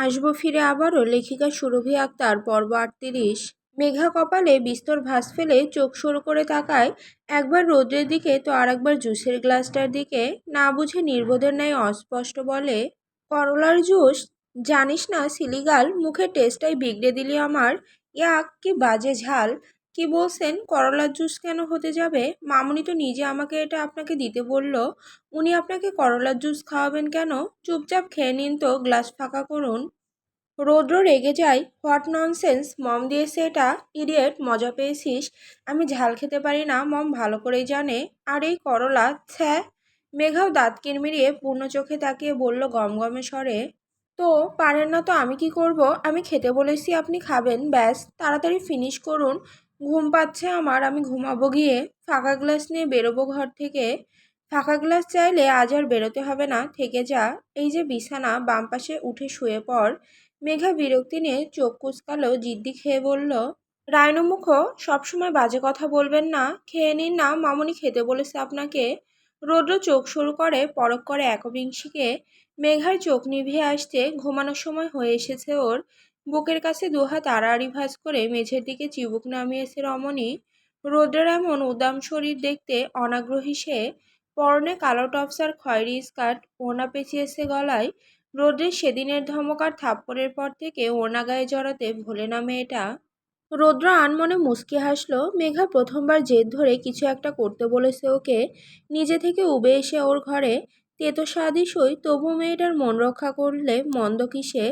আসবো ফিরে আবারও লেখিকা সুরভি আক্তার পর্ব 38। মেঘা কপালে বিস্তর ভাঁজ ফেলে চোখ সরু করে তাকায়, একবার রৌদ্রের দিকে তো আরেকবার জুসের গ্লাসটার দিকে। না বুঝে নির্বোধের ন্যায় অস্পষ্ট বলে, করলার জুস? জানিস না সিলিগাল, মুখের টেস্টটাই বিগড়ে দিলি আমার। ইয়াক, কি বাজে ঝাল। কি বলছেন, করলার জুস কেন হতে যাবে? মামুনি তো নিজে আমাকে এটা আপনাকে দিতে বলল। উনি আপনাকে করলার জুস খাওয়াবেন কেন? চুপচাপ খেয়ে নিন তো, গ্লাস ফাঁকা করুন। রৌদ্র রেগে যায়। হোয়াট ননসেন্স, মম দিয়েছে এটা। ইডিয়েট, মজা পেয়েছিস? আমি ঝাল খেতে পারি না, মম ভালো করেই জানে। আর এই করলা, ছ্যা। মেঘাও দাঁত কিরমিরিয়ে পূর্ণ চোখে তাকিয়ে বলল গমগমে স্বরে, তো পারেন না তো আমি কি করব? আমি খেতে বলেছি, আপনি খাবেন, ব্যাস। তাড়াতাড়ি ফিনিশ করুন। ঘুম পাচ্ছে আমার, আমি ঘুমাবো গিয়ে। ফাঁকা গ্লাস নিয়ে বেরোবো ঘর থেকে। ফাঁকা গ্লাস চাইলে আজ আর বেরোতে হবে না, থেকে যা। এই যে বিছানা, বাম পাশে উঠে শুয়ে পড়। মেঘা বিরক্তি নিয়ে চোখ কুঁচকালো, জিদ্দি খেয়ে বলল, রায়নমুখো, সবসময় বাজে কথা বলবেন না। খেয়ে নিন না, মামুনি খেতে বলেছে আপনাকে। রৌদ্র চোখ শুরু করে পরক করে একবিংশিকে। মেঘার চোখ নিভিয়ে আসতে, ঘুমানোর সময় হয়ে এসেছে ওর। বুকের কাছে দুহাত আড়াআড়ি ভাঁজ করে মেঝের দিকে চিবুক নামিয়েছে রমণী। রৌদ্রের এমন উদাম শরীর দেখতে অনাগ্রহী সে। পরনে কালো টপস আর খয়েরি স্কার্ট, ওড়না পেঁচিয়েছে গলায়। রৌদ্রের সেদিনের ধমক আর থাপ্পড়ের পর থেকে ওড়না গায়ে জড়াতে ভোলে না মেয়েটা। রৌদ্র আনমনে মুচকি হাসল। মেঘা প্রথমবার জেদ ধরে কিছু একটা করতে বলেছে ওকে, নিজে থেকে উবে এসে ওর ঘরে। তেতো স্বাদই সই, তবু মেয়েটার মন রক্ষা করলে মন্দ কিসে।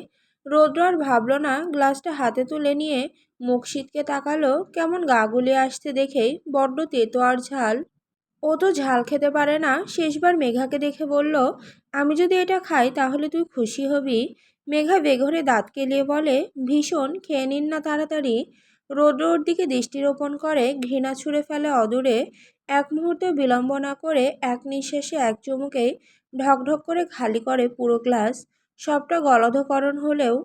রৌদ্র আর ভাবল না, গ্লাসটা হাতে তুলে নিয়ে মুখ সিটকে তাকালো। কেমন গা গুলিয়ে আসতে দেখেই, বড্ড তেতো আর ঝাল। ও তো ঝাল খেতে পারে না। শেষবার মেঘাকে দেখে বলল, আমি যদি এটা খাই তাহলে তুই খুশি হবি? মেঘা বেঘরে দাঁত কেলিয়ে বলে, ভীষণ, খেয়ে নিন না তাড়াতাড়ি। রৌদ্র ওর দিকে দৃষ্টিরোপণ করে, ঘৃণা ছুঁড়ে ফেলে অদূরে। এক মুহূর্তে বিলম্ব না করে এক নিঃশ্বাসে এক চুমুকেই ঢকঢক করে খালি করে পুরো গ্লাস। সবটা গলধকরণ হলেও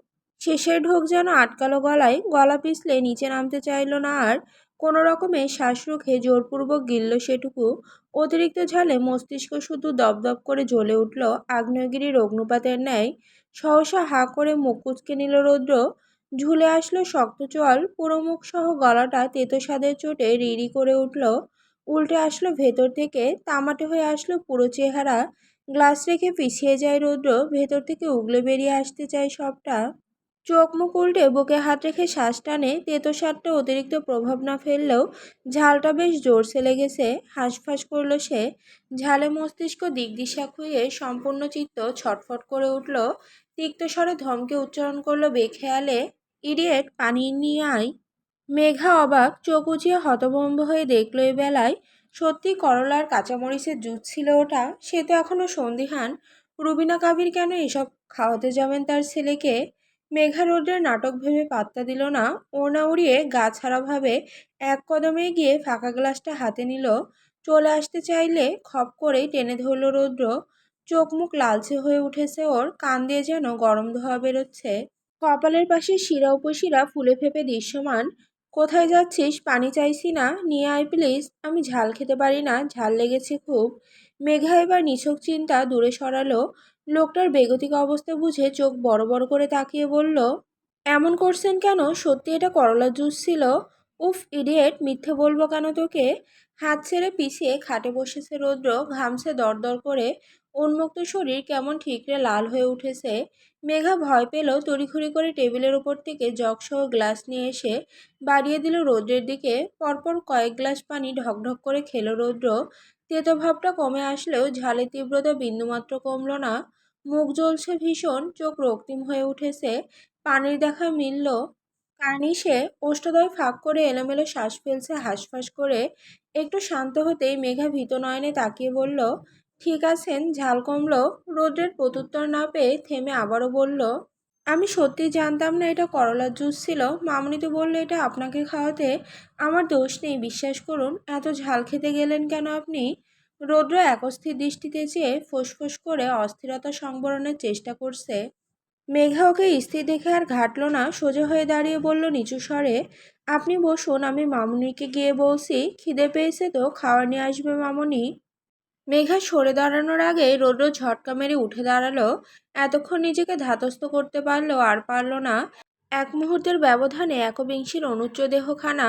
শেষের ঢোক যেন আটকালো গলায়। গলা পিছলে নিচে নামতে চাইল না আর। কোনো রকমে শ্বাস রুখে জোরপূর্বক গিলল সেটুকু। অতিরিক্ত ঝালে মস্তিষ্ক শুধু দপদপ করে জ্বলে উঠল আগ্নেয়গিরির অগ্নুপাতের ন্যায়। সহসা হাঁ করে মুখ কুঁচকে নিল রৌদ্র। ঝুলে আসলো শক্ত চোয়াল, পুরো মুখ সহ গলাটা তেতো স্বাদের চোটে রিরি করে উঠল। উল্টে আসলো ভেতর থেকে, তামাটে হয়ে আসলো পুরো চেহারা। গ্লাস রেখে পিছিয়ে যায় রৌদ্র, ভেতর থেকে উগলে বেরিয়ে আসতে চায় সবটা। চোখ মুখ উল্টে বুকে হাত রেখে শ্বাস টানে। তেতো স্বাদটা অতিরিক্ত প্রভাব না ফেললেও ঝালটা বেশ জোরসে লেগেছে। হাঁসফাঁস করল সে। ঝালে মস্তিষ্ক দিকদিশা খুইয়ে সম্পূর্ণ চিত্ত ছটফট করে উঠল। তিক্ত স্বরে ধমকে উচ্চারণ করলো বেখেয়ালে, ইডিয়েট, পানি নিয়ে আয়। মেঘা অবাক, চোখ উঁচিয়ে হতভম্ব হয়ে দেখল এ বেলায় সত্যি করলার কাঁচামরিচের জুস ছিল ওটা। সে তো এখনো সন্দিহান, রুবিনা কাবির কেন এসব খাওয়াতে যাবেন তার ছেলেকে। মেঘা রৌদ্রের নাটক ভেবে পাত্তা দিল না। ওড়না উড়িয়ে গা ছাড়াভাবে এক কদমে গিয়ে ফাঁকা গ্লাসটা হাতে নিল। চলে আসতে চাইলে খপ করেই টেনে ধরল রৌদ্র। চোখ মুখ লালচে হয়ে উঠেছে ওর, কান দিয়ে যেন গরম ধোঁয়া বেরোচ্ছে। কপালের পাশে শিরা উপশিরা ফুলে ফেপে দৃশ্যমান। কোথায় যাচ্ছিস? পানি চাইছি না, নিয়ে আয় প্লিজ। আমি ঝাল খেতে পারি না, ঝাল লেগেছে খুব। মেঘা এবার নিছক চিন্তা দূরে সরালো। লোকটার বেগতিক অবস্থা বুঝে চোখ বড় বড় করে তাকিয়ে বলল, এমন করছেন কেন? সত্যি এটা করলার জুস ছিল? উফ ইডিয়েট, মিথ্যে বলবো কেন তোকে? হাত ছেড়ে পিছিয়ে খাটে বসেছে রৌদ্র, ঘামছে দরদর করে। উন্মুক্ত শরীর কেমন ঠিকরে লাল হয়ে উঠেছে। মেঘা ভয় পেল, তড়িঘড়ি করে টেবিলের ওপর থেকে জগসহ গ্লাস নিয়ে এসে বাড়িয়ে দিল রৌদ্রের দিকে। পরপর কয়েক গ্লাস পানি ঢকঢক করে খেলো রৌদ্র। তেতো ভাবটা কমে আসলেও ঝালের তীব্রতা বিন্দুমাত্র কমল না। মুখ জ্বলছে ভীষণ, চোখ রক্তিম হয়ে উঠেছে। পানির দেখা মিলল কার্নিশে। ওষ্ঠদ্বয় ফাঁক করে এলোমেলো শ্বাস ফেলছে হাঁসফাঁস করে। একটু শান্ত হতেই মেঘা ভীত নয়নে তাকিয়ে বলল, ঠিক আছেন? ঝাল কমলো? রৌদ্রের প্রত্যুত্তর না পেয়ে থেমে আবারও বলল, আমি সত্যি জানতাম না এটা করলার জুস ছিল। মামুনি তো বললো এটা আপনাকে খাওয়াতে। আমার দোষ নেই, বিশ্বাস করুন। এত ঝাল খেতে গেলেন কেন আপনি? রৌদ্র একস্থির দৃষ্টিতে চেয়ে ফোঁসফোঁস করে অস্থিরতা সংবরণের চেষ্টা করছে। মেঘা ওকে স্থির দেখে আর ঘাটল না, সোজা হয়ে দাঁড়িয়ে বলল নিচু স্বরে, আপনি বসুন, আমি মামুনিকে গিয়ে বলছি। খিদে পেয়েছে তো, খাওয়ার নিয়ে আসবে মামুনি। মেঘা সরে দাঁড়ানোর আগে রৌদ্র ঝটকা মেরে উঠে দাঁড়ালো। এতক্ষণ নিজেকে ধাতস্থ করতে পারলো আর পারল না। এক মুহূর্তের ব্যবধানে একবিংশীর অনুচ্চ দেহখানা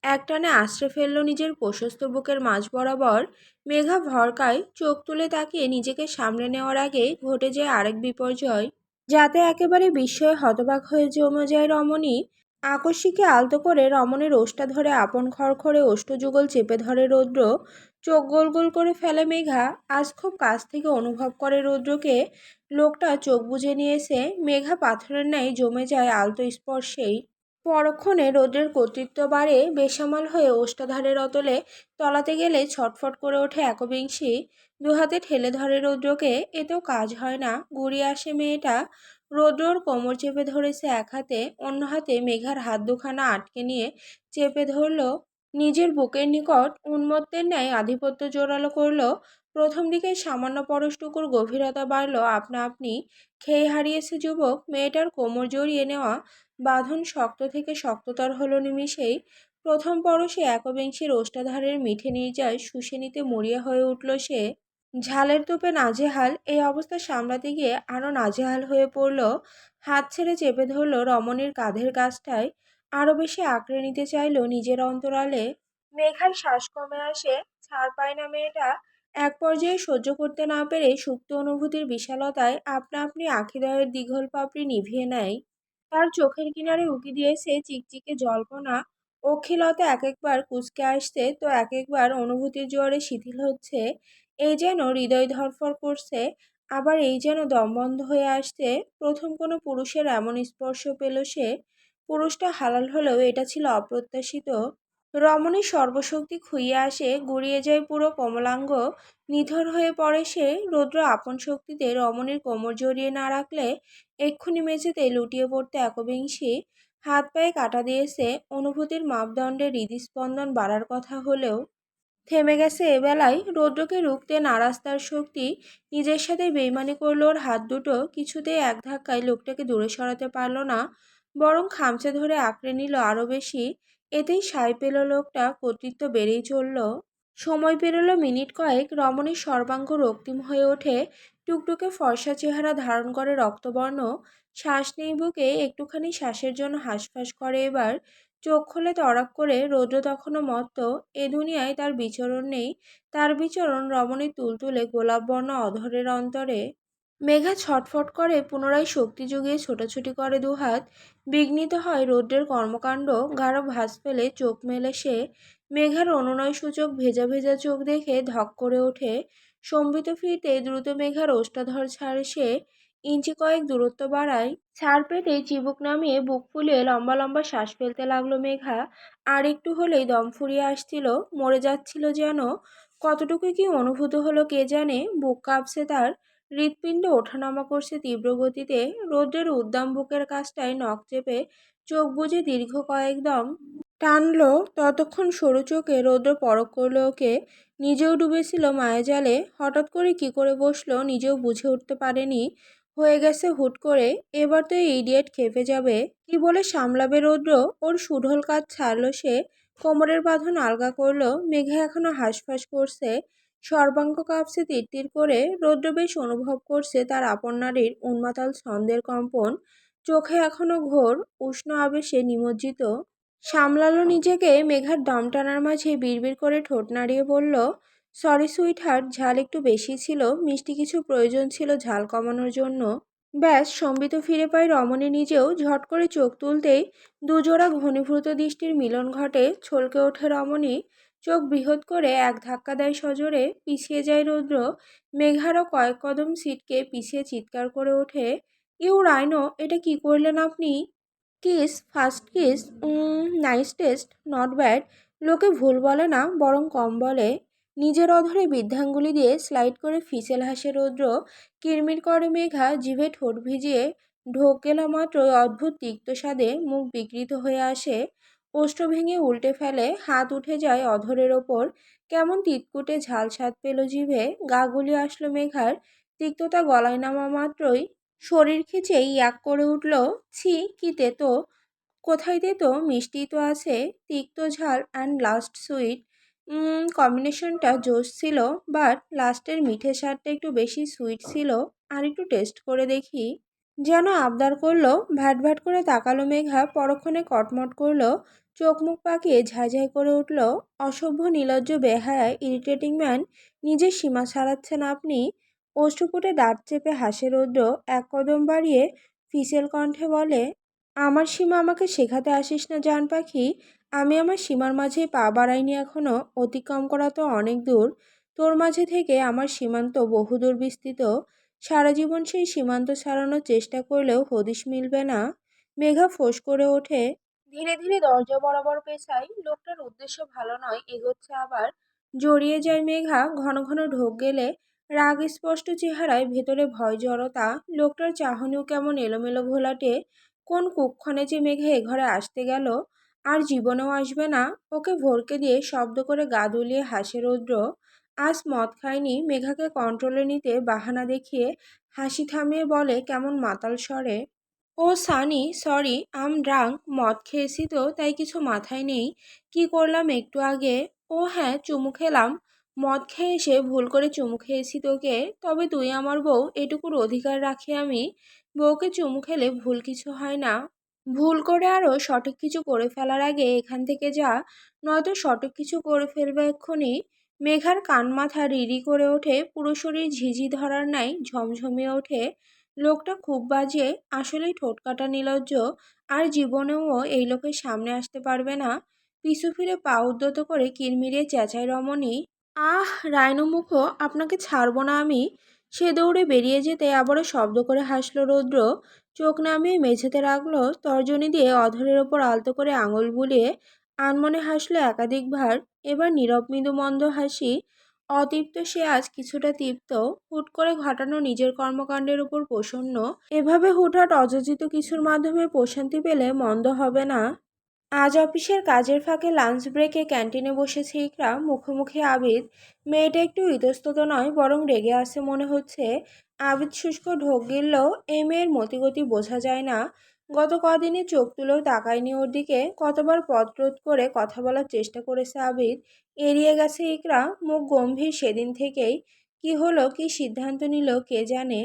একটানে আশ্রে ফেলল নিজের প্রশস্ত বুকের মাঝ বরাবর। মেঘা ভরকায় চোখ তুলে তাকিয়ে নিজেকে সামলে নেওয়ার আগে ঘটে যায় আরেক বিপর্যয়, যাতে একেবারে বিস্ময়ে হতবাক হয়ে জমে যায় রমণী। আকস্মিকে আলতো করে রমণীর ওষ্টা ধরে আপন খড়খড়ে ওষ্ঠযুগল চেপে ধরে রৌদ্র। চোখ গোল গোল করে ফেলে মেঘা। আজ খুব কাছ থেকে অনুভব করে রৌদ্রকে। লোকটা চোখ বুজে নিয়েছে। মেঘা পাথরের ন্যায় জমে যায় আলতো স্পর্শেই। পরক্ষণে রৌদ্রের কর্তৃত্ব বাড়ে বেসামাল হয়ে ওষ্ঠাধারের অতলে তলাতে গেলে ছটফট করে ওঠে একবিংশী। দুহাতে ঠেলে ধরে রৌদ্রকে। এতেও কাজ হয় না। গুড়িয়ে আসে মেয়েটা। রৌদ্রর কোমর চেপে ধরেছে এক হাতে, অন্য হাতে মেঘার হাত দুখানা আটকে নিয়ে চেপে ধরল। নিজের বুকের নিকট উন্মত্তের ন্যায় আধিপত্য জোরালো করল। প্রথম দিকে সামান্য পরশটুকুর গভীরতা বাড়ল আপনা আপনি। খেয়ে হারিয়েছে যুবক। মেয়েটার কোমর জড়িয়ে নেওয়া বাঁধন শক্ত থেকে শক্ততর হলো নিমিষেই। প্রথম পরশে একবিংশীর ওষ্ঠাধারের মিঠে নির্যাস শুষে নিতে মরিয়া হয়ে উঠল সে। ঝালের তোপে নাজেহাল। এই অবস্থা সামলাতে গিয়ে আরও নাজেহাল হয়ে পড়ল। হাত ছেড়ে চেপে ধরল রমণীর কাঁধের কাছটায়। আরও বেশি আঁকড়ে নিতে চাইল নিজের অন্তরালে। মেঘার শ্বাস কমে আসে। ছাড় পায় না মেয়েটা। এক পর্যায়ে সহ্য করতে না পেরে সুপ্ত অনুভূতির বিশালতায় আপনা আপনি আখিদয়ের দীঘল পাপড়ি নিভিয়ে নেয়। তার চোখের কিনারে উকি দিয়েছে চিকচিকে জল্পনা। অখিলতা এক একবার কুঁচকে আসছে তো এক একবার অনুভূতির জোয়ারে শিথিল হচ্ছে। এই যেন হৃদয় ধড়ফড় করছে, আবার এই যেন দম বন্ধ হয়ে আসছে। প্রথম কোনো পুরুষের এমন স্পর্শ পেল সে। পুরুষটা হালাল হলেও এটা ছিল অপ্রত্যাশিত। রমণীর সর্বশক্তি খুইয়ে আসে, গুড়িয়ে যায় পুরো কমলাঙ্গ। নিথর হয়ে পড়ে সে। রৌদ্র আপন শক্তিতে রমণীর কোমর জড়িয়ে না রাখলে এক্ষুনি মেঝেতে লুটিয়ে পড়তে একবিংশী। হাত পায়ে কাটা দিয়েছে। অনুভূতির মাপদণ্ডে হৃদস্পন্দন বাড়ার কথা হলেও থেমে গেছে এবেলায়। রৌদ্রকে রুখতে নারাজ তার শক্তি। নিজের সাথে বেইমানি করলো ওর হাত দুটো। কিছুতেই এক ধাক্কায় লোকটাকে দূরে সরাতে পারল না, বরং খামচে ধরে আঁকড়ে নিল আরও বেশি। এতেই সায় পেল লোকটা। কর্তৃত্ব বেড়েই চলল। সময় পেরোলো মিনিট কয়েক। রমণীর সর্বাঙ্গ রক্তিম হয়ে ওঠে। টুকটুকে ফর্সা চেহারা ধারণ করে রক্তবর্ণ। শ্বাস নেই বুকে। একটুখানি শ্বাসের জন্য হাঁসফাঁস করে এবার। চোখ খোলে তড়াক করে। রৌদ্র তখনও মত্ত। এ দুনিয়ায় তার বিচরণ নেই। তার বিচরণ রমণীর তুলতুলে গোলাপবর্ণ অধরের অন্তরে। মেঘা ছটফট করে পুনরায় শক্তি জুগিয়ে ছোটাছুটি করে দুহাত। বিঘ্নিত হয় রৌদ্রের কর্মকাণ্ড। গাঢ় ভাঁজ ফেলে চোখ মেলে সে। মেঘার অনুনয় সূচক ভেজা ভেজা চোখ দেখে ধক করে ওঠে। সম্বিত ফিরতে দ্রুত মেঘার ওষ্ঠাধর ছাড়ে সে। ইঞ্চি কয়েক দূরত্ব বাড়ায়। ছাড় পেতে চিবুক নামিয়ে বুক ফুলিয়ে লম্বা লম্বা শ্বাস ফেলতে লাগলো মেঘা। আর একটু হলেই দম ফুরিয়ে আসছিল। মরে যাচ্ছিল যেন। কতটুকু কি অনুভূত হলো কে জানে। বুক কাঁপছে তার। হৃৎপিণ্ড ওঠানামা করছে তীব্র গতিতে। রৌদ্রের উদ্দাম বুকের কাছটায় নখ চেপে চোখ বুজে দীর্ঘ কয়েক দম টানলো। ততক্ষণ সরু চোখে রৌদ্র পরখ করলো ওকে। নিজেও ডুবেছিল মায়াজালে। হঠাৎ করে কি করে বসলো নিজেও বুঝে উঠতে পারেনি। হয়ে গেছে হুট করে। এবার তো এই ইডিয়েট খেপে যাবে। কি বলে সামলাবে রৌদ্র। ওর সুঢল কাজ ছাড়লো সে। কোমরের বাঁধন আলগা করলো। মেঘা এখনো হাঁসফাঁস করছে। সর্বাঙ্গ কাঁপছে তিরতির করে। রৌদ্র বেশ অনুভব করছে তার আপন নারীর উন্মাতাল ছন্দের কম্পন। চোখে এখনো ঘোর উষ্ণ আবেশে নিমজ্জিত। সামলালো নিজেকে। মেঘার দম টানার মাঝে বিড়বিড় করে ঠোঁট নাড়িয়ে বলল, সরি সুইট হার্ট, ঝাল একটু বেশি ছিল। মিষ্টি কিছু প্রয়োজন ছিল ঝাল কমানোর জন্য। ব্যাস সম্বিত ফিরে পায় রমণী নিজেও। ঝট করে চোখ তুলতেই দুজোড়া ঘনীভূত দৃষ্টির মিলন ঘটে। ছলকে ওঠে রমণী। চোখ বৃহৎ করে এক ধাক্কা দেয় সজোরে। পিছিয়ে যায় রৌদ্র। মেঘারও কয়েক কদম ছিটকে পিছিয়ে চিৎকার করে ওঠে, ইউ রাইনো, এটা কি করলেন আপনি? Kiss, first kiss, nice test, not bad. লোকে ভুল বলে না, বরং কম বলে। নিজের অধরে বৃদ্ধাঙ্গুলি দিয়ে স্লাইড করে ফিসেল হাসে রৌদ্র। কিরমির করে মেঘা জিভে ঠোঁট ভিজিয়ে। ঢোক গেলা মাত্রই অদ্ভুত তিক্ত স্বাদে মুখ বিকৃত হয়ে আসে। ওষ্ঠ ভেঙে উল্টে ফেলে। হাত উঠে যায় অধরের ওপর। কেমন তিতকুটে ঝাল স্বাদ পেল জিভে। গা গুলিয়ে আসলো মেঘার। তিক্ততা গলায় নামা মাত্রই শরীর খিচে ইয়াক করে উঠল, ছি কি তেতো। কোথায় তেতো, মিষ্টিই তো আছে। তিক্ত, ঝাল অ্যান্ড লাস্ট সুইট। কম্বিনেশনটা জোশ ছিল, বাট লাস্টের মিঠে স্বাদটা একটু বেশি সুইট ছিল। আর একটু টেস্ট করে দেখি। যেন আবদার করলো। ভ্যাট ভ্যাট করে তাকালো মেঘা, পরক্ষণে কটমট করলো। চোখ মুখ পাকিয়ে ঝাঁঝাই করে উঠল। অসভ্য নির্লজ্জ বেহায়া ইরিটেটিং ম্যান। নিজের সীমা ছাড়াচ্ছেন আপনি। অষ্টপুটে দাঁত চেপে হাসে রৌদ্র। এক কদম বাড়িয়ে ফিসেল কণ্ঠে বলে, আমার সীমা আমাকে শেখাতে আসিস না জান পাখি। আমি আমার সীমার মাঝে পা বাড়াইনি এখনো। অতিক্রম করা তো অনেক দূর। তোর মাঝে থেকে আমার সীমান্ত বহুদূর বিস্তৃত। সারা জীবন সেই সীমান্ত ছাড়ানোর চেষ্টা করলেও হদিশ মিলবে না। মেঘা ফোঁস করে ওঠে। ধীরে ধীরে দরজা বরাবর পেছায়। লোকটার উদ্দেশ্য ভালো নয়, এগোচ্ছে আবার। জড়িয়ে যায় মেঘা। ঘন ঘন ঢোক গেলে রাগ স্পষ্ট চেহারায়, ভেতরে ভয় জড়তা। লোকটার চাহনিও কেমন এলোমেলো ঘোলাটে। কোন কুক্ষণে যে মেঘা এ ঘরে আসতে গেল, আর জীবনেও আসবে না। ওকে ভরকে দিয়ে শব্দ করে গা দুলিয়ে হাসে রৌদ্র। আজ মদ খায়নি। মেঘাকে কন্ট্রোলে নিতে বাহানা দেখিয়ে হাসি থামিয়ে বলে কেমন মাতাল স্বরে, ও সানি, সরি, আম ড্রাঙ্ক। মদ খেয়েছি তো, তাই কিছু মাথায় নেই। কি করলাম একটু আগে? ও হ্যাঁ, চুমু খেলাম। মদ খেয়ে এসে ভুল করে চুমু খেয়েছি তোকে। তবে তুই আমার বউ, এটুকুর অধিকার রাখি আমি। বউকে চুমু খেলে ভুল কিছু হয় না। ভুল করে আরও সঠিক কিছু করে ফেলার আগে এখান থেকে যা, নয়তো সঠিক কিছু করে ফেলবে এক্ষুনি। মেঘার কান মাথা রিরি করে ওঠে। পুরো শরীর ঝিঝি ধরার ন্যায় ঝমঝমিয়ে ওঠে। লোকটা খুব বাজে। আসলেই ঠোঁটকাটা নির্লজ্জ। আর জীবনেও ও এই লোকের সামনে আসতে পারবে না। পিছু ফিরে পা উদ্যত করে কিরমিরিয়ে চেঁচায় রমণী, আহ রাইনো মুখো, আপনাকে ছাড়বো না আমি। সে দৌড়ে বেরিয়ে যেতে আবারও শব্দ করে হাসল রৌদ্র। চোখ নামিয়ে মেঝেতে রাখলো। তর্জনী দিয়ে অধরের ওপর আলতো করে আঙুল বুলিয়ে আনমনে হাসলো একাধিকবার। এবার নীরব মৃদু মন্দ হাসি। অতৃপ্ত সে আজ কিছুটা তৃপ্ত। হুট করে ঘটানো নিজের কর্মকাণ্ডের উপর প্রসন্ন। এভাবে হুটহাট অযাচিত কিছুর মাধ্যমে প্রশান্তি পেলে মন্দ হবে না। আজ অফিসের কাজের ফাঁকে লাঞ্চ ব্রেকে ক্যান্টিনে বসেছে ইকরা, মুখোমুখি আবিদ। মেয়েটা একটু ইতস্তত নয়, বরং রেগে আছে মনে হচ্ছে। আবিদ শুষ্ক ঢোক গিলল। এই মেয়ের মতিগতি বোঝা যায় না। গত কদিনে চোখ তুলেও তাকায়নি ওর দিকে। কতবার পথরোধ করে কথা বলার চেষ্টা করেছে আবিদ। এড়িয়ে গেছে ইকরা, মুখ গম্ভীর সেদিন থেকেই। কি হলো, কি সিদ্ধান্ত নিল কে জানে।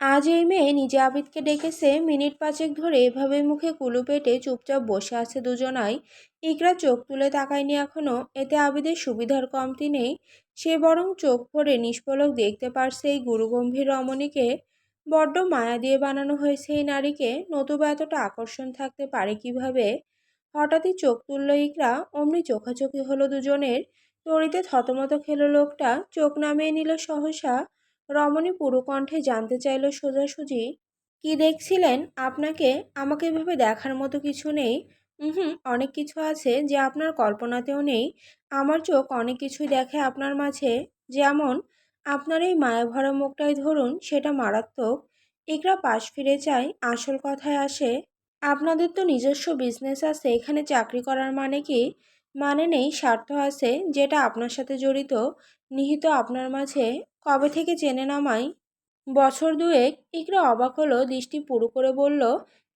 আজ এই মেয়ে নিজে আবিদকে ডেকেছে। মিনিট পাঁচেক ধরে এভাবে মুখে কুলু পেটে চুপচাপ বসে আছে দুজনাই। ইকরা চোখ তুলে তাকায়নি এখনো। এতে আবিদের সুবিধার কমতি নেই। সে বরং চোখ ভরে নিষ্পলক দেখতে পারছে এই গুরুগম্ভীর রমণীকে। বড্ড মায়া দিয়ে বানানো হয়েছে এই নারীকে, নতুবা এতটা আকর্ষণ থাকতে পারে কিভাবে। হঠাৎই চোখ তুলল ইকরা। অমনি চোখাচোখি হলো দুজনের। তড়িতে থতমত খেলো লোকটা। চোখ নামিয়ে নিল সহসা। রমণী পুরো কণ্ঠে জানতে চাইল সোজাসুজি, কি দেখছিলেন? আপনাকে? আমাকে এভাবে দেখার মতো কিছু নেই। হুম, অনেক কিছু আছে যে আপনার কল্পনাতেও নেই। আমার চোখ অনেক কিছুই দেখে আপনার মাঝে। যেমন আপনার এই মায়াভরা মুখটাই ধরুন, সেটা মারাত্মক। ইকরা পাশ ফিরে চায়। আসল কথায় আসে, আপনাদের তো নিজস্ব বিজনেস আছে, এখানে চাকরি করার মানে কি? মানে নেই, স্বার্থ আছে, যেটা আপনার সাথে জড়িত, নিহিত আপনার মাঝে। কবে থেকে চেনেন আমায়? বছর দুয়েক। ইকরা অবাক হলো, দৃষ্টি পুরু করে বলল,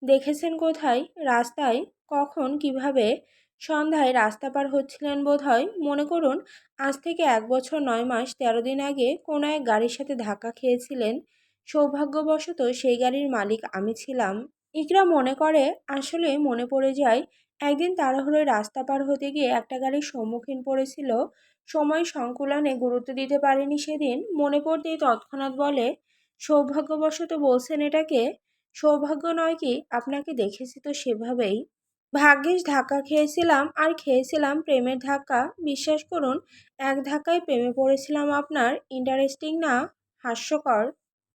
দেখেছেন কোথায়? রাস্তায়। কখন, কিভাবে? সন্ধ্যায় রাস্তা পার হচ্ছিলেন বোধহয়। মনে করুন আজ থেকে 1 বছর 9 মাস 13 দিন আগে কোনো এক গাড়ির সাথে ধাক্কা খেয়েছিলেন। সৌভাগ্যবশত সেই গাড়ির মালিক আমি ছিলাম। ইকরা মনে করে, আসলে মনে পড়ে যায়, একদিন তাড়াহুড়োয় রাস্তা পার হতে গিয়ে একটা গাড়ির সম্মুখীন পড়েছিল। সময় সংকুলানে গুরুত্ব দিতে পারেনি সেদিন। মনে পড়তেই তৎক্ষণাৎ বলে, সৌভাগ্যবশত বলছেন এটাকে? সৌভাগ্য নয় কি, আপনাকে দেখেছি তো সেভাবেই। ভাগ্যিস ধাক্কা খেয়েছিলাম, আর খেয়েছিলাম প্রেমের ধাক্কা। বিশ্বাস করুন, এক ধাক্কায় প্রেমে পড়েছিলাম আপনার। ইন্টারেস্টিং না? হাস্যকর।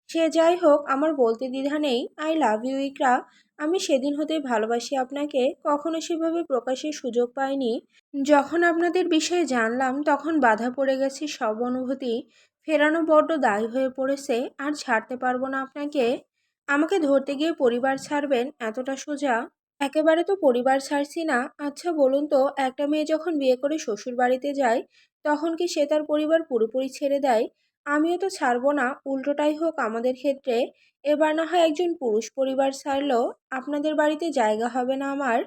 সে যাই হোক, আমার বলতে দ্বিধা নেই, আই লাভ ইউ ইকরা। আমি সেদিন হতেই ভালোবাসি আপনাকে। কখনো সেভাবে প্রকাশের সুযোগ পাইনি। যখন আপনাদের বিষয়ে জানলাম তখন বাধা পড়ে গেছে সব অনুভূতি। ফেরানো বড্ড দায় হয়ে পড়েছে। আর ছাড়তে পারবো না আপনাকে। আমাকে ধরতে গিয়ে পরিবার ছাড়বেন, এতটা সোজা? একেবারে তো পরিবার ছাড়ছি না। আচ্ছা বলুন তো, একটা মেয়ে যখন বিয়ে করে শ্বশুর বাড়িতে যায়, তখন কি সে তার পরিবার পুরোপুরি ছেড়ে দেয়? আমিও তো ছাড়বো না। উল্টোটাই হোক আমাদের ক্ষেত্রে। এবার না হয় একজন পুরুষ পরিবার ছাড়লো। আপনাদের বাড়িতে জায়গা হবে না আমার।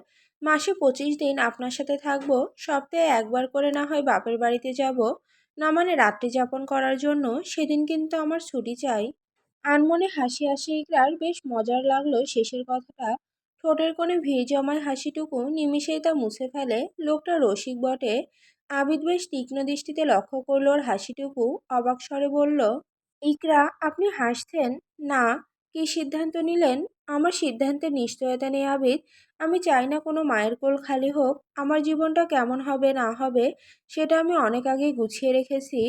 মাসে 25 দিন আপনার সাথে থাকবো, সপ্তাহে একবার করে না হয় বাপের বাড়িতে যাব, না মানে রাত্রি যাপন করার জন্য, সেদিন কিন্তু আমার ছুটি চাই। আনমনে হাসি হাসি ইকরার বেশ মজার লাগলো শেষের কথাটা। ঠোঁটের কোণে ভিড় জমায় হাসিটুকু নিমিষেই তা মুছে ফেলে। লোকটা রসিক বটে। আবিদ বেশ তীক্ষ্ণ দৃষ্টিতে লক্ষ্য করলো ওর হাসিটুকু, অবাক স্বরে বলল, ইকরা, আপনি হাসছেন? না। কি সিদ্ধান্ত নিলেন? আমার সিদ্ধান্তের নিশ্চয়তা নেই আবিদ। আমি চাই না কোনো মায়ের কোল খালি হোক। আমার জীবনটা কেমন হবে না হবে সেটা আমি অনেক আগেই গুছিয়ে রেখেছি।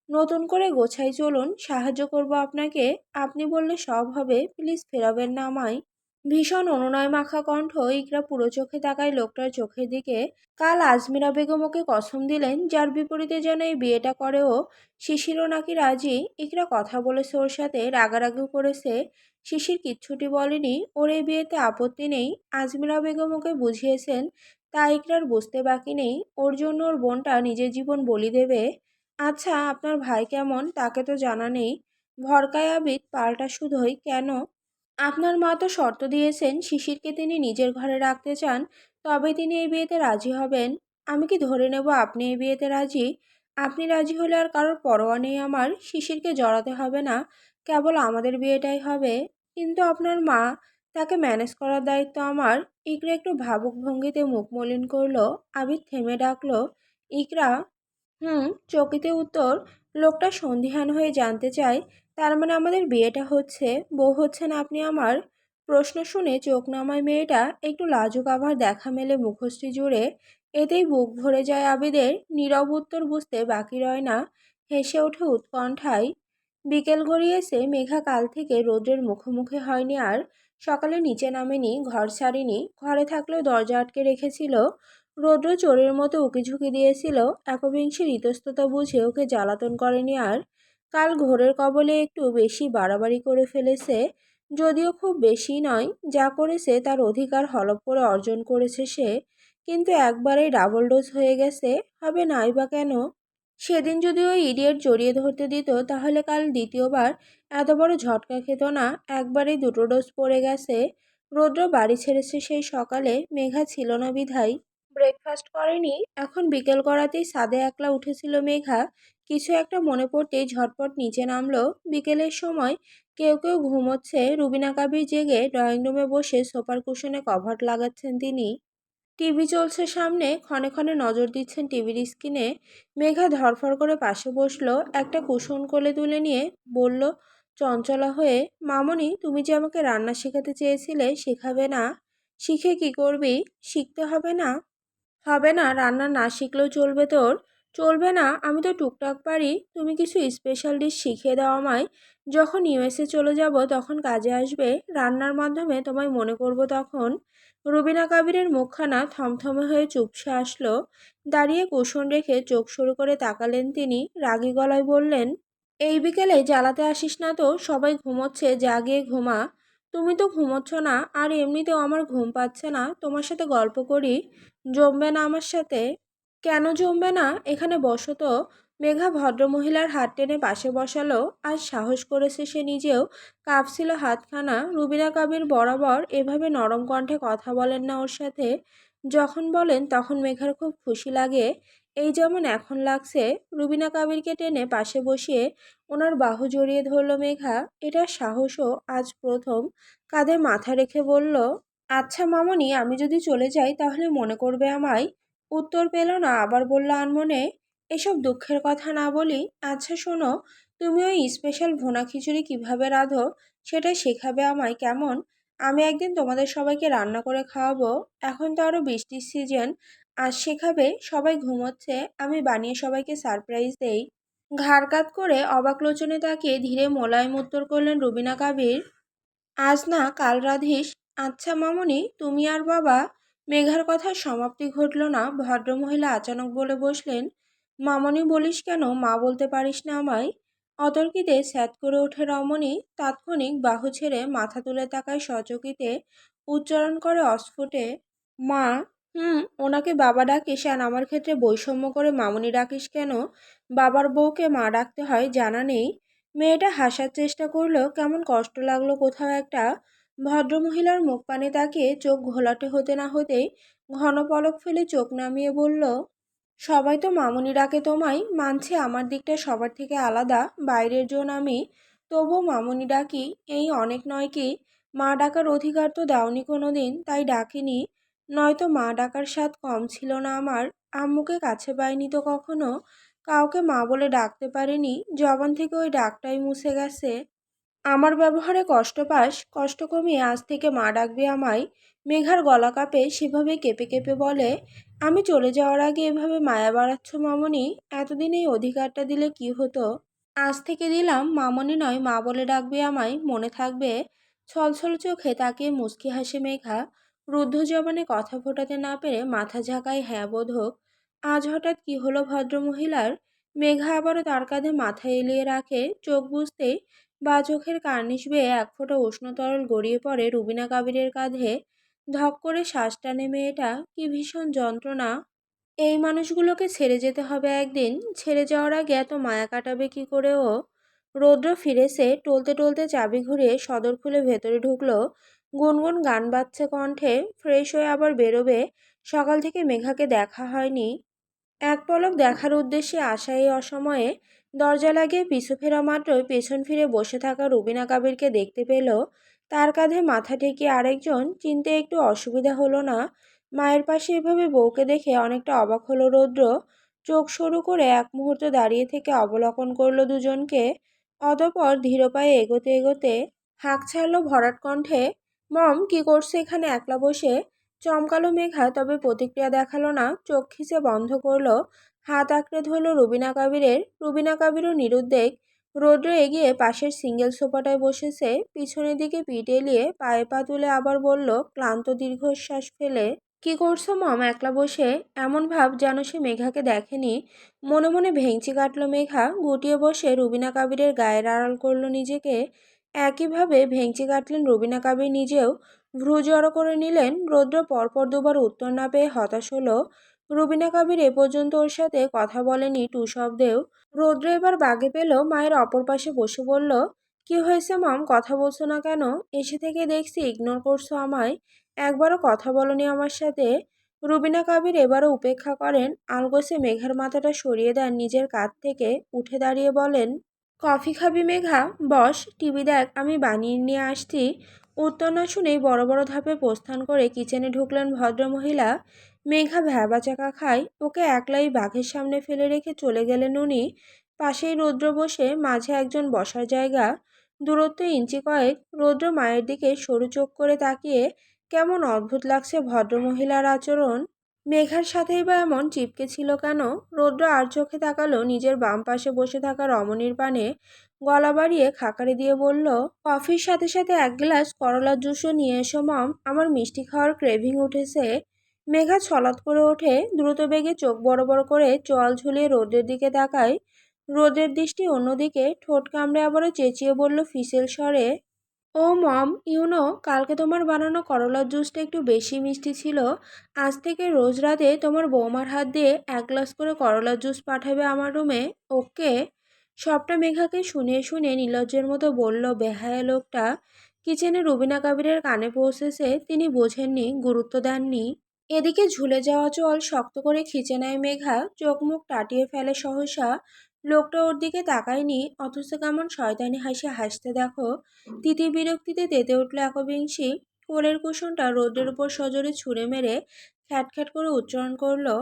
নতুন করে গোছাই চলুন, সাহায্য করব আপনাকে। আপনি বললে সব হবে, প্লিজ ফেরাবেন না আমায়। ভীষণ অনুনয় মাখা কণ্ঠ। ইকরা পুরো চোখে তাকায় লোকটার চোখের দিকে। কাল আজমিরা বেগম ওকে কসম দিলেন যার বিপরীতে যেন এই বিয়েটা করে ও। শিশিরও নাকি রাজি। ইকরা কথা বলেছে ওর সাথে, রাগারাগিও করেছে। শিশির কিচ্ছুটি বলেনি, ওর এই বিয়েতে আপত্তি নেই। আজমিরা বেগম ওকে বুঝিয়েছেন, তা ইকরার বুঝতে বাকি নেই। ওর জন্য ওর বোনটা নিজের জীবন বলি দেবে। আচ্ছা, আপনার ভাই কেমন তাকে তো জানা নেই। ভরকায় আবিদ পাল্টা শুধোই, কেন? আপনার মা তো শর্ত দিয়েছেন শিশিরকে তিনি নিজের ঘরে রাখতে চান, তবে তিনি এই বিয়েতে রাজি হবেন। আমি কি ধরে নেব আপনি এই বিয়েতে রাজি? আপনি রাজি হলে আর কারোর পরোয়া নেই আমার, শিশিরকে জড়াতে হবে না, কেবল আমাদের বিয়েটাই হবে। কিন্তু আপনার মা, তাকে ম্যানেজ করার দায়িত্ব আমার। ইকরা একটু ভাবুক ভঙ্গিতে মুখ মলিন করলো। আবির থেমে ডাকলো, ইকরা। হুম। চকিতে উত্তর। লোকটা সন্দিহান হয়ে জানতে চায়, তার মানে আমাদের বিয়েটা হচ্ছে, বউ হচ্ছেন আপনি আমার? প্রশ্ন শুনে চোখ নামায় মেয়েটা, একটু লাজুক আভার দেখা মেলে মুখশ্রী জুড়ে। এতেই বুক ভরে যায় আবিদের। নীরব উত্তর বুঝতে বাকি রয় না। হেসে ওঠে উৎকণ্ঠায়। বিকেল গড়িয়েছে। মেঘা কাল থেকে রোদ্রের মুখোমুখি হয়নি আর। সকালে নিচে নামেনি, ঘর ছাড়েনি, ঘরে থাকলেও দরজা আটকে রেখেছিল। রৌদ্র চোরের মতো উকিঝুঁকি দিয়েছিল। একবিংশের ইতস্ততা বুঝে ওকে জ্বালাতন করেনি আর। কাল ঘোরের কবলে একটু বেশি বাড়াবাড়ি করে ফেলেছে। যদিও খুব বেশি নয়, যা করেছে তার অধিকার হলপ করে অর্জন করেছে সে। কিন্তু একবারেই ডাবল ডোজ হয়ে গেছে, হবে নাই বা কেন? সেদিন যদি ওই ইডিয়েট জড়িয়ে ধরতে দিত, তাহলে কাল দ্বিতীয়বার এত বড় ঝটকা খেত না। একবারেই দুটো ডোজ পড়ে গেছে। রৌদ্র বাড়ি ছেড়েছে সেই সকালে, মেঘা ছিল না বিধায় ব্রেকফাস্ট করেনি। এখন বিকেল গড়াতেই ছাদে একলা উঠেছিল মেঘা। কিছু একটা মনে পড়তেই ঝটপট নিচে নামলো। বিকেলের সময় কেউ কেউ ঘুমোচ্ছে, রুবিনা কাবির জেগে ড্রয়িং রুমে বসে সোফার কুশনে কভার লাগাচ্ছেন তিনি। টিভি চলছে সামনে, ক্ষণে ক্ষণে নজর দিচ্ছেন টিভির স্ক্রিনে। মেঘা ধরফর করে পাশে বসলো, একটা কুশন কোলে তুলে নিয়ে বলল চঞ্চলা হয়ে, মামনি, তুমি যে আমাকে রান্না শেখাতে চেয়েছিলে, শেখাবে না? শিখে কি করবি? শিখতে হবে না? হবে না, রান্না না শিখলেও চলবে তোর? চলবে না? আমি তো টুকটাক পারি। তুমি কিছু স্পেশাল ডিশ শিখিয়ে দাও আমায়। যখন ইউএসএ চলে যাব তখন কাজে আসবে। রান্নার মাধ্যমে তোমায় মনে করব তখন। রুবিনা কাবিরের মুখখানা থমথমে হয়ে চুপসে আসলো। দাঁড়িয়ে কুশন রেখে চোখ সরু করে তাকালেন তিনি, রাগী গলায় বললেন, এই বিকেলে জ্বালাতে আসিস না তো, সবাই ঘুমোচ্ছে, যা গিয়ে ঘুমা। তুমি তো ঘুমোচ্ছ না, আর এমনিতেও আমার ঘুম পাচ্ছে না, তোমার সাথে গল্প করি। জমবে না আমার সাথে? কেন জমবে না? এখানে বসো তো। মেঘা ভদ্রমহিলার হাত টেনে পাশে বসালো। আজ সাহস করেছে সে নিজেও। কাঁপছিল হাতখানা। রুবিনা কাবির বরাবর এভাবে নরম কণ্ঠে কথা বলেন না ওর সাথে। যখন বলেন তখন মেঘার খুব খুশি লাগে। এই যেমন এখন লাগছে। রুবিনা কাবিরকে টেনে পাশে বসিয়ে ওনার বাহু জড়িয়ে ধরল মেঘা। এটা সাহসও আজ প্রথম। কাঁধে মাথা রেখে বলল, আচ্ছা মামনি, আমি যদি চলে যাই তাহলে মনে করবে আমায়? উত্তর পেল না, আবার বলল আনমনে, এসব দুঃখের কথা না বলি। আচ্ছা শোনো, তুমি ওই স্পেশাল ভুনা খিচুড়ি কিভাবে রাঁধো সেটা শেখাবে আমায়, কেমন? আমি একদিন তোমাদের সবাইকে রান্না করে খাওয়াবো। এখন তো আরো বৃষ্টির সিজন। আজ শেখাবে, সবাই ঘুমোচ্ছে, আমি বানিয়ে সবাইকে সারপ্রাইজ দেই। ঘাড় কাত করে অবাক লোচনে তাকিয়ে ধীরে মোলায়েম উত্তর করলেন রুবিনা কাবির, আজ না কাল রাধিস। আচ্ছা মামনি, তুমি আর বাবা। মেঘার কথার সমাপ্তি ঘটল না। ভদ্রমহিলা আচানক বলে বসলেন, মামনি বলিস কেন, মা বলতে পারিস না আমায়? অতর্কিতে স্যাঁত করে ওঠে রমণী। তাৎক্ষণিক বাহু ছেড়ে মাথা তুলে তাকায় সচকিতে। উচ্চারণ করে অস্ফুটে, মা। ওনাকে বাবা ডাকিস আর আমার ক্ষেত্রে বৈষম্য করে মামনি ডাকিস কেন? বাবার বউকে মা ডাকতে হয় জানা নেই? মেয়েটা হাসার চেষ্টা করলো, কেমন কষ্ট লাগলো কোথাও একটা। ভদ্রমহিলার মুখ পানে তাকিয়ে চোখ ঘোলাটে হতে না হতেই ঘন পলক ফেলে চোখ নামিয়ে বলল, সবাই তো মামুনি ডাকে তোমায়, মানছি আমার দিকটা সবার থেকে আলাদা, বাইরের জন আমি, তবুও মামুনি ডাকি, এই অনেক নয় কি? মা ডাকার অধিকার তো দাওনি কোনো দিন, তাই ডাকিনি। নয়তো মা ডাকার স্বাদ কম ছিল না আমার। আম্মুকে কাছে পাইনি তো কখনো, কাউকে মা বলে ডাকতে পারিনি, জবান থেকে ওই ডাকটাই মুছে গেছে। আমার ব্যবহারে কষ্ট পাস, কষ্ট কমিয়ে আজ থেকে মা ডাকবি আমায়। মেঘার গলা কাঁপে, সেভাবে কেঁপে কেঁপে বলে, আমি চলে যাওয়ার আগে এভাবে মায়া বাড়াচ্ছ মামনি? এতদিন এই অধিকারটা দিলে কি হতো? আজ থেকে দিলাম, মামনি নয় মা বলে ডাকবি আমায়, মনে থাকবে? ছলছল চোখে তাকিয়ে মুচকি হাসে মেঘা। রুদ্ধ জবানে কথা ফোটাতে না পেরে মাথা ঝাঁকায় হ্যাঁ বোধক। আজ হঠাৎ কি হলো ভদ্রমহিলার? মেঘা আবারও তার কাঁধে মাথা এলিয়ে রাখে, চোখ বুজতেই চোখের কার্নিশ বেয়ে এক ফোঁটা উষ্ণ তরল গড়িয়ে পড়ে রুবিনা কাবিরের কাঁধে। ধক করে শ্বাস টানে মেয়েটা, কি ভীষণ যন্ত্রণা! এই মানুষগুলোকে ছেড়ে যেতে হবে একদিন, ছেড়ে যাওয়ার আগে এত মায়া কাটাবে কি করে ও? রৌদ্র ফিরেছে, টলতে টলতে চাবি ঘুরিয়ে সদর খুলে ভেতরে ঢুকলো। গুনগুন গান বাজছে কণ্ঠে, ফ্রেশ হয়ে আবার বেরোবে। সকাল থেকে মেঘাকে দেখা হয়নি। এক পলক দেখার উদ্দেশ্যে আসা এই অসময়ে দরজা লাগিয়ে পিছু ফেরা মাত্রই পেছন ফিরে বসে থাকা রুবিনা কাবিরকে দেখতে পেল। তার কাঁধে মাথা ঠেকিয়ে আরেকজন, চিনতে একটু অসুবিধা হলো না। মায়ের পাশে এভাবে বউকে দেখে অনেকটা অবাক হলো রৌদ্র। চোখ সরু করে এক মুহূর্ত দাঁড়িয়ে থেকে অবলোকন করলো দুজনকে। অতঃপর ধীর পায়ে এগোতে এগোতে হাঁক ছাড়লো ভরাট কণ্ঠে, মম কি করছে এখানে একলা বসে? চমকালো মেঘা, তবে প্রতিক্রিয়া দেখালো না, চোখ খিচে বন্ধ করলো। হাত আঁকড়ে ধরল রুবিনা কাবিরের। রুবিনা কাবিরও নিরুদ্বেগ। রৌদ্র এগিয়ে পাশের সিঙ্গেল সোফাটায় বসেছে, পিছনের দিকে পিঠ এলিয়ে পায়ে পা তুলে আবার বলল ক্লান্ত দীর্ঘশ্বাস ফেলে, কি করছো মম একলা বসে? এমন ভাব যেন সে মেঘাকে দেখেনি। মনে মনে ভেঙচি কাটল মেঘা, গুটিয়ে বসে রুবিনা কাবিরের গায়ের আড়াল করলো নিজেকে। একইভাবে ভেঙচি কাটলেন রুবিনা কাবির নিজেও। ভ্রু জড়ো করে নিলেন। রৌদ্র পরপর দুবার উত্তর না পেয়ে হতাশ হলো। রুবিনা কাবির এ পর্যন্ত ওর সাথে কথা বলেনি টু শব্দেও। রৌদ্র এবার বাগে পেল, মায়ের অপর পাশে বসে বলল, কি হয়েছে মম, কথা বলছো না কেন? এসে থেকে দেখছি ইগনোর করছো আমায়, একবারও কথা বলনি আমার সাথে। রুবিনা কাবির এবারও উপেক্ষা করেন, আলগোছে মেঘার মাথাটা সরিয়ে দেন নিজের কাঁধ থেকে, উঠে দাঁড়িয়ে বলেন, কফি খাবি মেঘা? বস, টিভি দেখ, আমি বানিয়ে নিয়ে আসছি। উত্তর না শুনেই বড় বড় ধাপে প্রস্থান করে কিচেনে ঢুকলেন ভদ্রমহিলা। মেঘা ভ্যাবাচাকা খায়, ওকে একলাই বাঘের সামনে ফেলে রেখে চলে গেলেন উনি। পাশেই রৌদ্র বসে, মাঝে একজন বসার জায়গা, দূরত্ব ইঞ্চি কয়েক। রৌদ্র মায়ের দিকে সরু চোখ করে তাকিয়ে, কেমন অদ্ভুত লাগছে ভদ্রমহিলার আচরণ। মেঘার সাথেই বা এমন চিপকে ছিল কেন? রৌদ্র আর চোখে তাকালো নিজের বাম পাশে বসে থাকা রমণীর পানে, গলা বাড়িয়ে খাকারি দিয়ে বলল, কফির সাথে সাথে এক গ্লাস করলার জুসও নিয়ে এসো মম, আমার মিষ্টি খাওয়ার ক্রেভিং উঠেছে। মেঘা ছলৎ করে ওঠে, দ্রুত বেগে চোখ বড় বড় করে চোয়াল ঝুলিয়ে রোদের দিকে তাকায়। রোদের দৃষ্টি অন্যদিকে, ঠোঁট কামড়ে আবারও চেঁচিয়ে বলল ফিসেল স্বরে, ও মম, কালকে তোমার বানানো করলার জুসটা একটু বেশি মিষ্টি ছিল। আজ থেকে রোজ রাতে তোমার বৌমার হাত দিয়ে এক গ্লাস করে করলার জুস পাঠাবে আমার রুমে, ওকে? সবটা মেঘাকে শুনিয়ে শুনিয়ে নির্লজ্জের মতো বলল বেহায়া লোকটা। কিচেনে রুবিনা কাবিরের কানে পৌঁছেছে, তিনি বোঝেননি, গুরুত্ব দেননি। এদিকে ঝুলে যাওয়া চোয়াল শক্ত করে খিচে নেয় মেঘা, চোখ মুখ টাটিয়ে ফেলে সহসা। লোকটা ওর দিকে তাকায়নি, অথচ কেমন শয়তানি হাসি হাসতে দেখো। তিতি বিরক্তিতে তেতে উঠল একবিংশী। কোলের কুশনটা রোদের উপর সজোরে ছুঁড়ে মেরে খ্যাটখ্যাট করে উচ্চারণ করলো,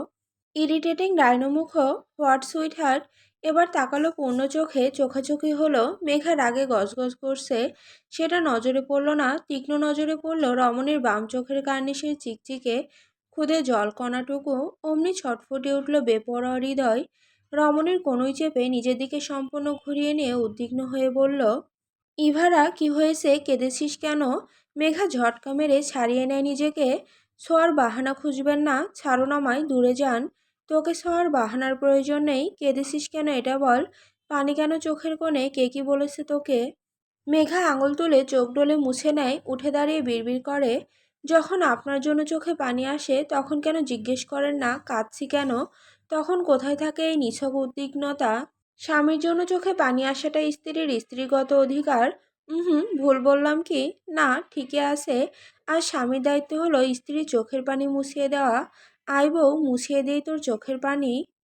ইরিটেটিং ডাইনোমুখ, হোয়াট সুইট হার্ট। এবার তাকালো পূর্ণ চোখে, চোখাচোখি হলো। মেঘা রাগে গজগজ করছে, সেটা নজরে পড়ল না। তীক্ষ্ণ নজরে পড়ল রমণীর বাম চোখের কার্নিশের চিকচিকে ক্ষুদে জলকণাটুকু। অমনি ছটফটে উঠল বেপরোয়া হৃদয়। রমণীর কনুই চেপে নিজের দিকে সম্পূর্ণ ঘুরিয়ে নিয়ে উদ্বিগ্ন হয়ে বলল, ইভারা, কি হয়েছে, কেঁদেছিস কেন? মেঘা ঝটকা মেরে ছাড়িয়ে নেয় নিজেকে। ছোঁয়ার বাহানা খুঁজবেন না, ছাড়ুন আমায়, দূরে যান। তোকে ছোঁয়ার বাহানার প্রয়োজন নেই, কেঁদেছিস কেন এটা বল। পানি কেন চোখের কোণে, কে কি বলেছে তোকে? মেঘা আঙুল তুলে চোখ ডলে মুছে নেয়, উঠে দাঁড়িয়ে বিড়বিড় করে, যখন আপনার জন্য চোখে পানি আসে তখন কেন জিজ্ঞেস করেন না কাঁদছি কেন? তখন কোথায় থাকে এই নিছক উদ্বিগ্নতা? স্বামীর জন্য চোখে পানি আসাটা স্ত্রীর স্ত্রীগত অধিকার। হুম, ভুল বললাম কি? না, ঠিকই আছে। আর স্বামীর দায়িত্ব হলো স্ত্রীর চোখের পানি মুছিয়ে দেওয়া। আই বউ, মুছিয়ে দেই তোর চোখের পানি।